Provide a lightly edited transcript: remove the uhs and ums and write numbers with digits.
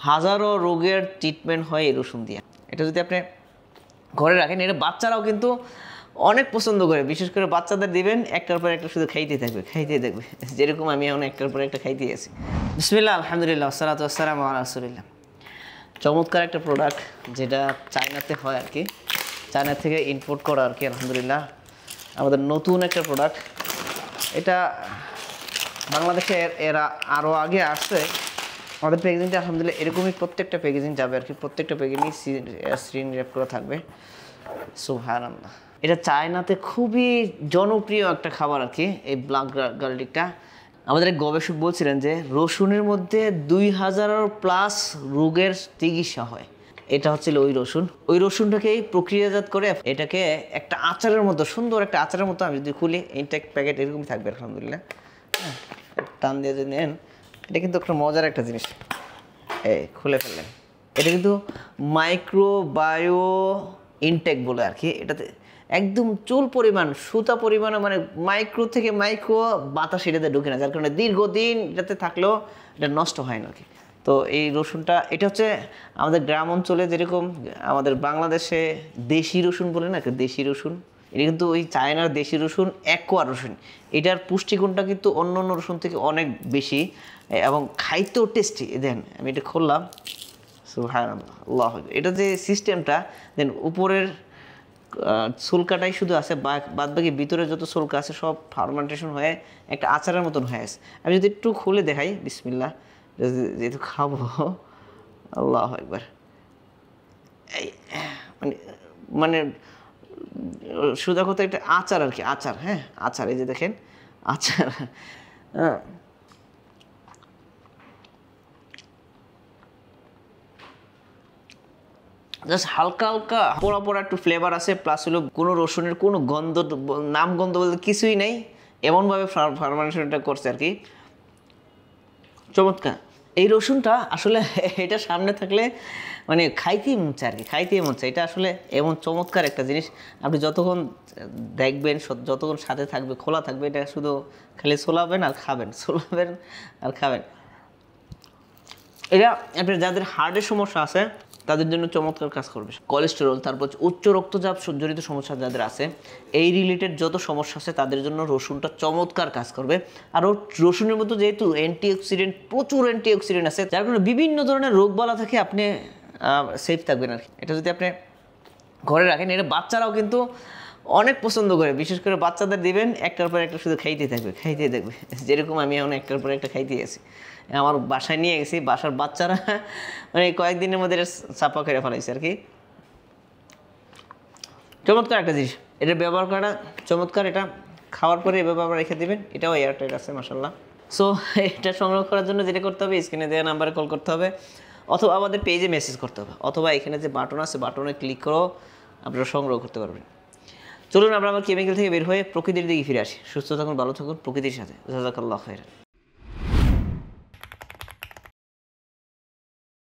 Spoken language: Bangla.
হাজারো রোগের ট্রিটমেন্ট হয় এই রসুন দিয়ে। এটা যদি আপনি ঘরে রাখেন, এটা বাচ্চারাও কিন্তু অনেক পছন্দ করে। বিশেষ করে বাচ্চাদের দিবেন, একটার পর একটা শুধু খাইতে থাকবে। যেরকম আমি এখন একটার পর একটা খাইতে আছি। বিসমিল্লাহ, আলহামদুলিল্লাহ, আসসালাতু ওয়াসসালামু আলা রাসূলিল্লাহ। চমৎকার একটা প্রোডাক্ট, যেটা চায়নাতে হয় আর কি, চায়না থেকে ইম্পোর্ট করা আর কি। আলহামদুলিল্লাহ, আমাদের নতুন একটা প্রোডাক্ট। এটা বাংলাদেশে এরা আরও আগে আসছে। আমাদের প্যাকেজিংটা আলহামদুলিল্লাহ এরকমই প্রত্যেকটা প্যাকেজিং যাবে আর কি। প্রত্যেকটা প্যাকেজিং স্ক্রিন র্যাপ করা থাকবে। সুবহানাল্লাহ। এটা চায়নাতে খুবই জনপ্রিয় একটা খাবার আর কি, এই ব্ল্যাক গার্লিকটা। আমাদের এক গবেষক বলছিলেন যে রসুনের মধ্যে 2000+ রোগের চিকিৎসা হয়। এটা হচ্ছিল ওই রসুনটাকেই প্রক্রিয়াজাত করে এটাকে একটা আচারের মতো, সুন্দর একটা আচারের মতো, আমি যদি খুলি ইনটেক্ট প্যাকেট এরকমই থাকবে আলহামদুলিল্লাহ। হ্যাঁ, টান দিয়ে যদি নেন, এটা কিন্তু একটা মজার একটা জিনিস। এই খুলে ফেললেন, এটা কিন্তু মাইক্রোবায়ো ইনটেক বলে আর কি। এটাতে একদম চুল পরিমাণ, সুতা পরিমাণে, মানে মাইক্রো থেকে মাইক্রো বাতাস এটাতে ঢুকে না, যার কারণে দীর্ঘদিন এটাতে থাকলেও এটা নষ্ট হয় না আর কি। তো এই রসুনটা, এটা হচ্ছে আমাদের গ্রাম অঞ্চলে যেরকম আমাদের বাংলাদেশে দেশি রসুন বলে না, দেশি রসুন, এটা কিন্তু ওই চায়নার দেশি রসুন, অ্যাকোয়া রসুন। এটার পুষ্টিগুণটা কিন্তু অন্য অন্য রসুন থেকে অনেক বেশি এবং খাইতেও টেস্টি। দেন আমি এটা খুললাম, সুবহানাল্লাহ। এটা যে সিস্টেমটা, দেন উপরের সুলকাটাই শুধু আছে, বাদ বাকি ভিতরে যত সুলকা আছে সব ফার্মেন্টেশন হয়ে একটা আচারের মতন হয়ে আছে। আমি যদি একটু খুলে দেখাই, বিসমিল্লাহ, যেহেতু খাবো, আল্লাহু আকবার। এই মানে সোজা কথা একটা আচার আর কি, আচার। হ্যাঁ, আচার। এই যে দেখেন আচার। হ্যাঁ, জাস্ট হালকা হালকা পোড়া পোড়া একটু ফ্লেভার আছে, প্লাস হলো কোনো রসুনের কোনো গন্ধ, নাম গন্ধ বলতে কিছুই নেই। এমনভাবে ফার্মেন্টেশনটা করছে আর কি, চমৎকার। এই রসুনটা আসলে এটা সামনে থাকলে মানে খাইতেই মন চায় আর কি, খাইতেই মন চায়। এটা আসলে এমন চমৎকার একটা জিনিস, আপনি যতক্ষণ দেখবেন, যতক্ষণ সাথে থাকবে, খোলা থাকবে, এটা শুধু খালি সোলাবেন আর খাবেন, সোলাবেন আর খাবেন। এটা আপনার যাদের হার্টের সমস্যা আছে তাদের জন্য চমৎকার কাজ করবে। কোলেস্টেরল, তারপর উচ্চ রক্তচাপ জড়িত সমস্যা যাদের আছে, এই রিলেটেড যত সমস্যা আছে তাদের জন্য রসুনটা চমৎকার কাজ করবে। আর রসুনের মতো যেহেতু অ্যান্টিঅক্সিডেন্ট, প্রচুর অ্যান্টিঅক্সিডেন্ট আছে, যার কারণে বিভিন্ন ধরনের রোগবালা থেকে আপনি সেফ থাকবেন আর কি। এটা যদি আপনি ঘরে রাখেন, এটা বাচ্চারাও কিন্তু অনেক পছন্দ করে। বিশেষ করে বাচ্চাদের দিবেন, একটার পর একটা শুধু খাইতে থাকবে। যেরকম আমি এখন একটার পর একটা খাইতে গেছি। আমার বাসায় নিয়ে গেছি, বাসার বাচ্চারা মানে কয়েকদিনের মধ্যে এটা চাপা করে ফেলাইছে আর কি। চমৎকার একটা জিনিস, এটা ব্যবহার করা চমৎকার। এটা খাওয়ার পরে এভাবে আবার রেখে দেবেন। এটাও এয়ারটাইট আছে, মাশাআল্লাহ। সো এটা সংগ্রহ করার জন্য যেটা করতে হবে, স্ক্রিনে দেওয়া নাম্বারে কল করতে হবে, অথবা আমাদের পেজে মেসেজ করতে হবে, অথবা এখানে যে বাটন আছে বাটনে ক্লিক করেও আপনারা সংগ্রহ করতে পারবেন। চলুন আমরা আমার কেমিক্যাল থেকে বের হয়ে প্রকৃতির দিকে ফিরে আসি। সুস্থ থাকুন, ভালো থাকুন প্রকৃতির সাথে। জাযাকাল্লাহু খাইরান।